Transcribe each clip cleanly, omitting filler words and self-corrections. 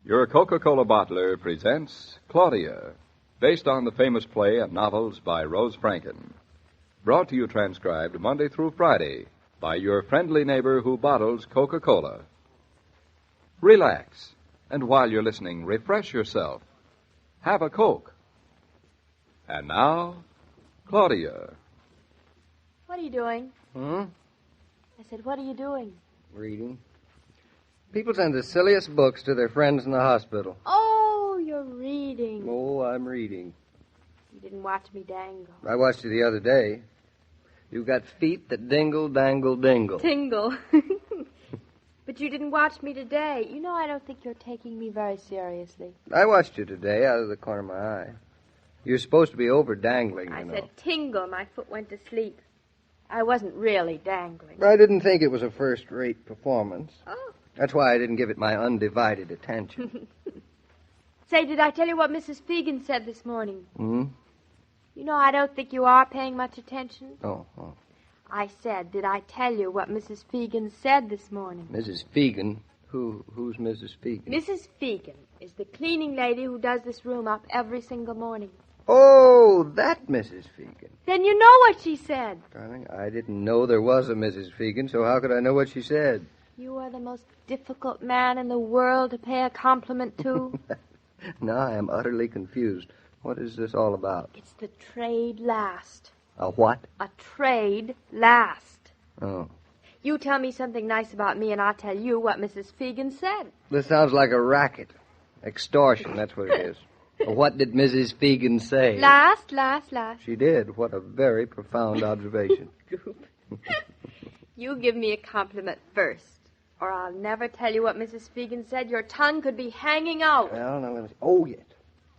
Your Coca-Cola bottler presents Claudia, based on the famous play and novels by Rose Franken. Brought to you transcribed Monday through Friday by your friendly neighbor who bottles Coca-Cola. Relax, and while you're listening, refresh yourself. Have a Coke. And now, Claudia. What are you doing? Hmm? I said, what are you doing? Reading. People send the silliest books to their friends in the hospital. Oh, you're reading. Oh, I'm reading. You didn't watch me dangle. I watched you the other day. You've got feet that dingle, dangle, dingle. Tingle. But you didn't watch me today. You know, I don't think you're taking me very seriously. I watched you today out of the corner of my eye. You're supposed to be over-dangling, I you know. said tingle. My foot went to sleep. I wasn't really dangling. I didn't think it was a first-rate performance. Oh. That's why I didn't give it my undivided attention. Say, did I tell you what Mrs. Fegan said this morning? Hmm? You know, I don't think you are paying much attention. Oh. I said, did I tell you what Mrs. Fegan said this morning? Mrs. Fegan? Who's Mrs. Fegan? Mrs. Fegan is the cleaning lady who does this room up every single morning. Oh, that Mrs. Fegan. Then you know what she said. Darling, I didn't know there was a Mrs. Fegan, so how could I know what she said? You are the most difficult man in the world to pay a compliment to. Now I am utterly confused. What is this all about? It's the trade last. A what? A trade last. Oh. You tell me something nice about me, and I'll tell you what Mrs. Fegan said. This sounds like a racket. Extortion, that's what it is. What did Mrs. Fegan say? Last. She did. What a very profound observation. You give me a compliment first, or I'll never tell you what Mrs. Fegan said. Your tongue could be hanging out. Well, now, let me see. Oh, yes.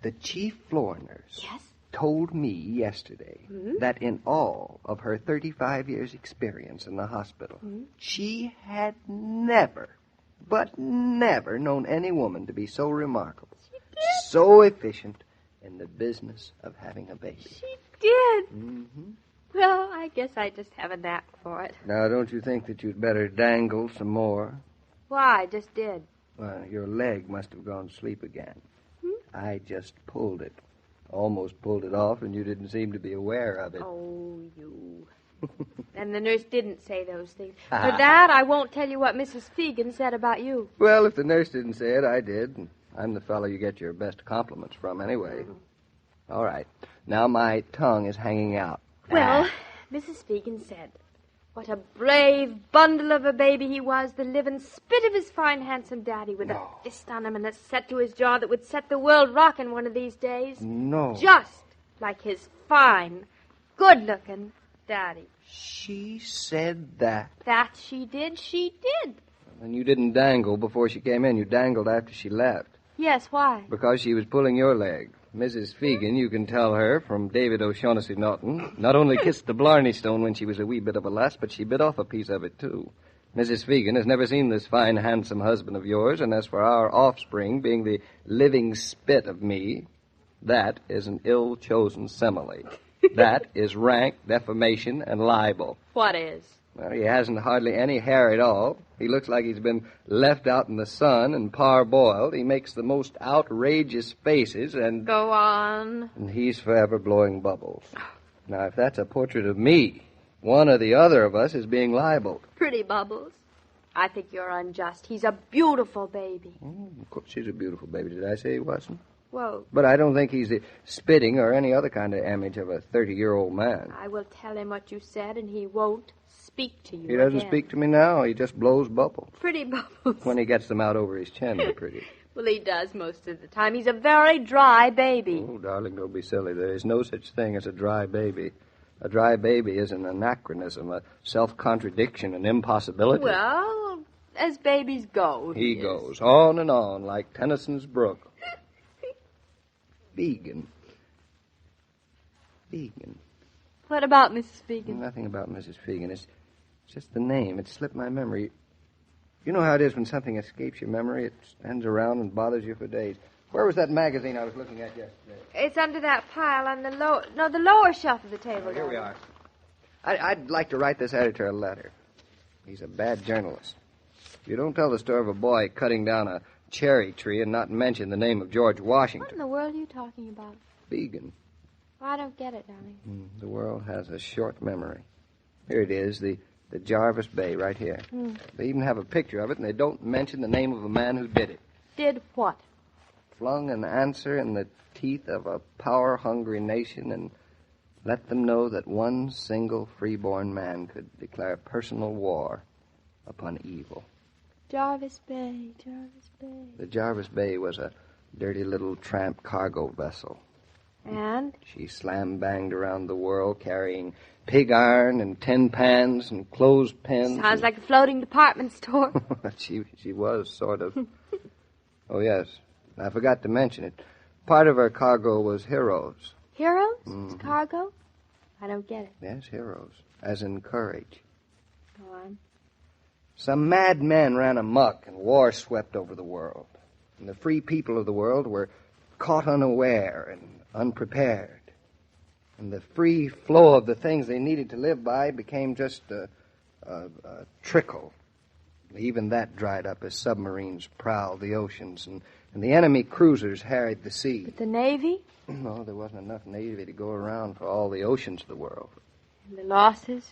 The chief floor nurse Yes? told me yesterday that in all of her 35 years' experience in the hospital, she had never, but never known any woman to be so remarkable, so efficient in the business of having a baby. She did. Mm-hmm. Well, I guess I just have a knack for it. Now, don't you think that you'd better dangle some more? Why, I just did. Well, your leg must have gone to sleep again. I just pulled it. Almost pulled it off, and you didn't seem to be aware of it. Oh, you. And the nurse didn't say those things. For that, I won't tell you what Mrs. Fegan said about you. Well, if the nurse didn't say it, I did. And I'm the fellow you get your best compliments from anyway. All right. Now my tongue is hanging out. Well, Mrs. Fegan said, what a brave bundle of a baby he was, the living spit of his fine, handsome daddy, with a fist on him and a set to his jaw that would set the world rocking one of these days. No. Just like his fine, good-looking daddy. She said that. That she did. And you didn't dangle before she came in. You dangled after she left. Yes, why? Because she was pulling your leg. Mrs. Fegan, you can tell her, from David O'Shaughnessy Naughton, not only kissed the Blarney Stone when she was a wee bit of a lass, but she bit off a piece of it, too. Mrs. Fegan has never seen this fine, handsome husband of yours, and as for our offspring being the living spit of me, that is an ill-chosen simile. That is rank defamation and libel. What is? Well, he hasn't hardly any hair at all. He looks like he's been left out in the sun and parboiled. He makes the most outrageous faces and... Go on. And he's forever blowing bubbles. Now, if that's a portrait of me, one or the other of us is being libeled. Pretty bubbles. I think you're unjust. He's a beautiful baby. Of course, he's a beautiful baby. Did I say he wasn't? Whoa. But I don't think he's the spitting or any other kind of image of a 30-year-old man. I will tell him what you said, and he won't speak to you He doesn't again. speak to me now. He just blows bubbles. Pretty bubbles. When he gets them out over his chin, they're pretty. Well, he does most of the time. He's a very dry baby. Oh, darling, don't be silly. There is no such thing as a dry baby. A dry baby is an anachronism, a self-contradiction, an impossibility. Well, as babies go. He goes on and on like Tennyson's brook. Fegan. What about Mrs. Fegan? Nothing about Mrs. Fegan. It's just the name. It slipped my memory. You know how it is when something escapes your memory? It stands around and bothers you for days. Where was that magazine I was looking at yesterday? It's under that pile on the lower shelf of the table. Here we are. I'd like to write this editor a letter. He's a bad journalist. You don't tell the story of a boy cutting down a cherry tree and not mention the name of George What Washington. in the world are you talking about? Vegan. Well, I don't get it, darling. The world has a short memory. Here it is, the Jarvis Bay right here. They even have a picture of it, and they don't mention the name of a man who did it. Did what? Flung an answer in the teeth of a power-hungry nation and let them know that one single freeborn man could declare personal war upon evil. Jarvis Bay, Jarvis Bay. The Jarvis Bay was a dirty little tramp cargo vessel. And? She slam-banged around the world carrying pig iron and tin pans and clothespins. Sounds like a floating department store. She was, sort of. Oh, yes. I forgot to mention it. Part of her cargo was heroes. Heroes? It's cargo? I don't get it. Yes, heroes. As in courage. Go on. Some mad men ran amok and war swept over the world. And the free people of the world were caught unaware and unprepared. And the free flow of the things they needed to live by became just a trickle. Even that dried up as submarines prowled the oceans and the enemy cruisers harried the sea. But the Navy? No, there wasn't enough Navy to go around for all the oceans of the world. And the losses?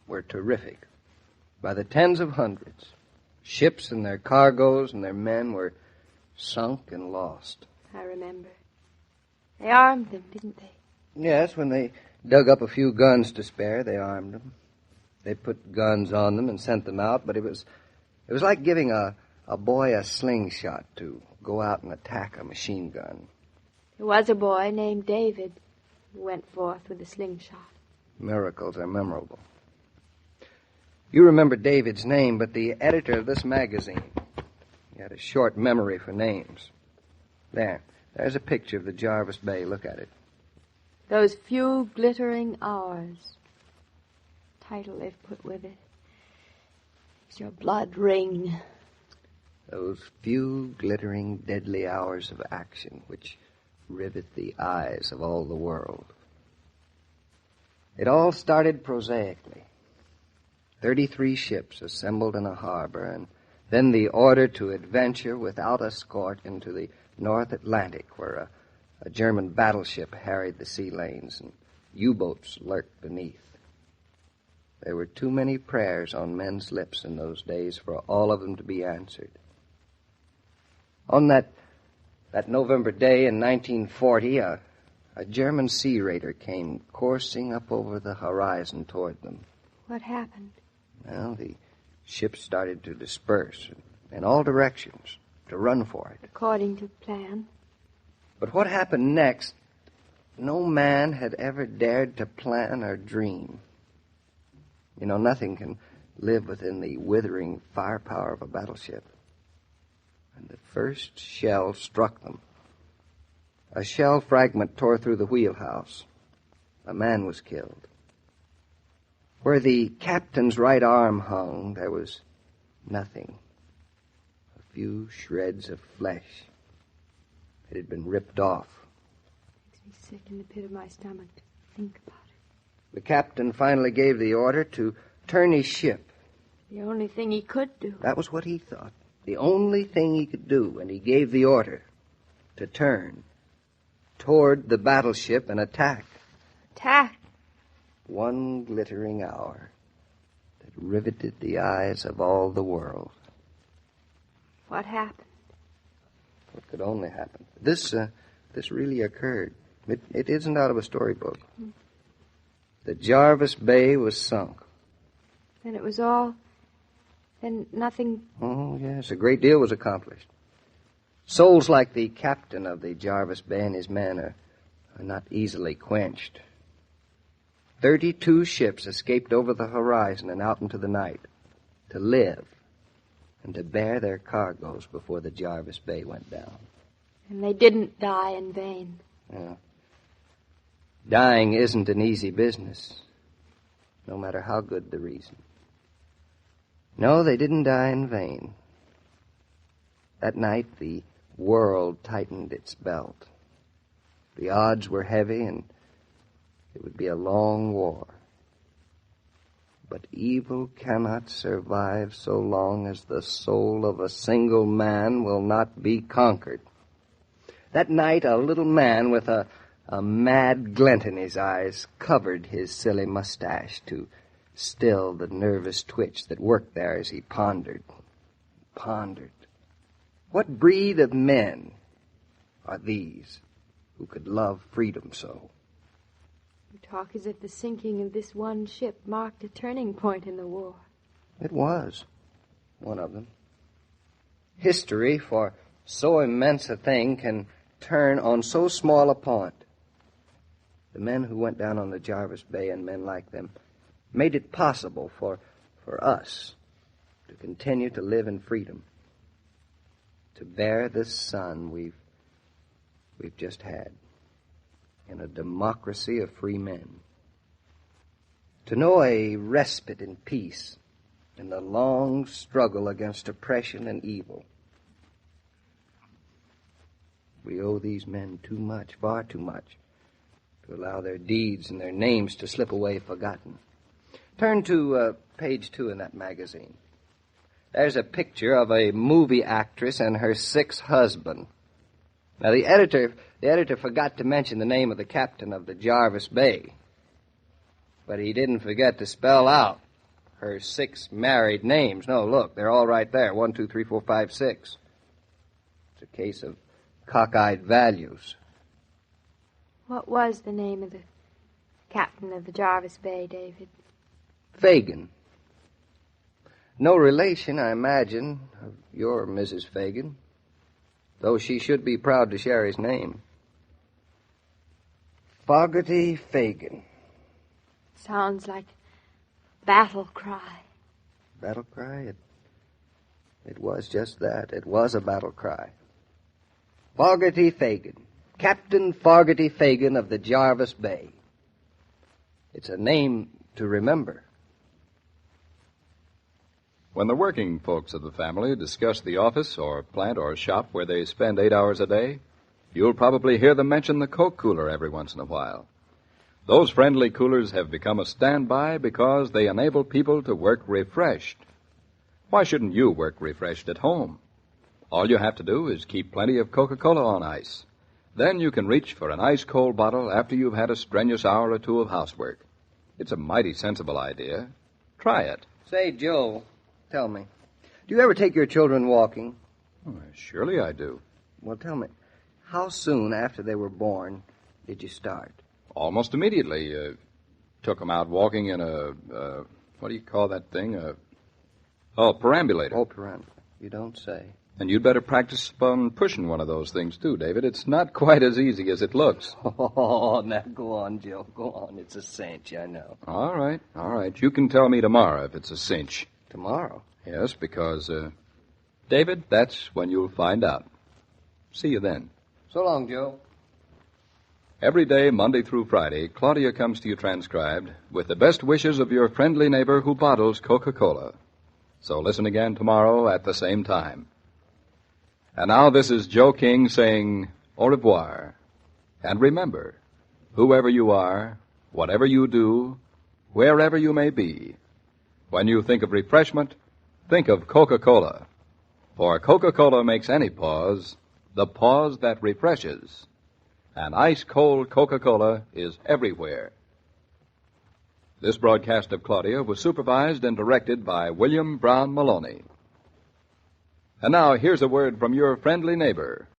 Were terrific. By the tens of hundreds. Ships and their cargoes and their men were sunk and lost. I remember. They armed them, didn't they? Yes, when they dug up a few guns to spare, they armed them. They put guns on them and sent them out, but it was like giving a boy a slingshot to go out and attack a machine gun. There was a boy named David who went forth with a slingshot. Miracles are memorable. You remember David's name, but the editor of this magazine, he had a short memory for names. There's a picture of the Jarvis Bay. Look at it. Those few glittering hours. Title they've put with it. Makes your blood ring. Those few glittering, deadly hours of action which rivet the eyes of all the world. It all started prosaically. 33 ships assembled in a harbor, and then the order to adventure without escort into the North Atlantic, where a German battleship harried the sea lanes and U-boats lurked beneath. There were too many prayers on men's lips in those days for all of them to be answered. On that November day in 1940, a German sea raider came coursing up over the horizon toward them. What happened? Well, the ships started to disperse in all directions to run for it. According to plan. But what happened next, no man had ever dared to plan or dream. You know, nothing can live within the withering firepower of a battleship. And the first shell struck them. A shell fragment tore through the wheelhouse. A man was killed. Where the captain's right arm hung, there was nothing. A few shreds of flesh. It had been ripped off. Makes me sick in the pit of my stomach to think about it. The captain finally gave the order to turn his ship. The only thing he could do. That was what he thought. The only thing he could do, and he gave the order to turn toward the battleship and attack. Attack? One glittering hour that riveted the eyes of all the world. What happened? What could only happen? This really occurred. It isn't out of a storybook. The Jarvis Bay was sunk. Then it was all... Then nothing... Oh, yes, a great deal was accomplished. Souls like the captain of the Jarvis Bay and his men are not easily quenched. 32 ships escaped over the horizon and out into the night to live and to bear their cargoes before the Jarvis Bay went down. And they didn't die in vain. Yeah. Dying isn't an easy business, no matter how good the reason. No, they didn't die in vain. That night, the world tightened its belt. The odds were heavy, and it would be a long war. But evil cannot survive so long as the soul of a single man will not be conquered. That night, a little man with a mad glint in his eyes covered his silly mustache to still the nervous twitch that worked there as he pondered. What breed of men are these who could love freedom so? You talk as if the sinking of this one ship marked a turning point in the war. It was one of them. History, for so immense a thing, can turn on so small a point. The men who went down on the Jarvis Bay and men like them made it possible for us to continue to live in freedom, to bear the son we've just had in a democracy of free men, to know a respite in peace in the long struggle against oppression and evil. We owe these men too much, far too much, to allow their deeds and their names to slip away forgotten. Turn to page 2 in that magazine. There's a picture of a movie actress and her 6th husband. Now, the editor forgot to mention the name of the captain of the Jarvis Bay. But he didn't forget to spell out her 6 married names. No, look, they're all right there. 1, 2, 3, 4, 5, 6. It's a case of cockeyed values. What was the name of the captain of the Jarvis Bay, David? Fagan. No relation, I imagine, of your Mrs. Fagan, though she should be proud to share his name. Fogarty Fagan. Sounds like battle cry. Battle cry? It was just that. It was a battle cry. Fogarty Fagan. Captain Fogarty Fagan of the Jarvis Bay. It's a name to remember. When the working folks of the family discuss the office or plant or shop where they spend 8 hours a day, you'll probably hear them mention the Coke cooler every once in a while. Those friendly coolers have become a standby because they enable people to work refreshed. Why shouldn't you work refreshed at home? All you have to do is keep plenty of Coca-Cola on ice. Then you can reach for an ice-cold bottle after you've had a strenuous hour or two of housework. It's a mighty sensible idea. Try it. Say, Joe, tell me, do you ever take your children walking? Oh, surely I do. Well, tell me, how soon after they were born did you start? Almost immediately. Took them out walking in a, what do you call that thing? Perambulator. Oh, perambulator. You don't say. And you'd better practice on pushing one of those things, too, David. It's not quite as easy as it looks. Oh, now go on, Joe. Go on. It's a cinch, I know. All right. You can tell me tomorrow if it's a cinch. Tomorrow? Yes, because, David, that's when you'll find out. See you then. So long, Joe. Every day, Monday through Friday, Claudia comes to you transcribed with the best wishes of your friendly neighbor who bottles Coca-Cola. So listen again tomorrow at the same time. And now this is Joe King saying au revoir. And remember, whoever you are, whatever you do, wherever you may be, when you think of refreshment, think of Coca-Cola. For Coca-Cola makes any pause the pause that refreshes. And ice-cold Coca-Cola is everywhere. This broadcast of Claudia was supervised and directed by William Brown Meloney. And now, here's a word from your friendly neighbor.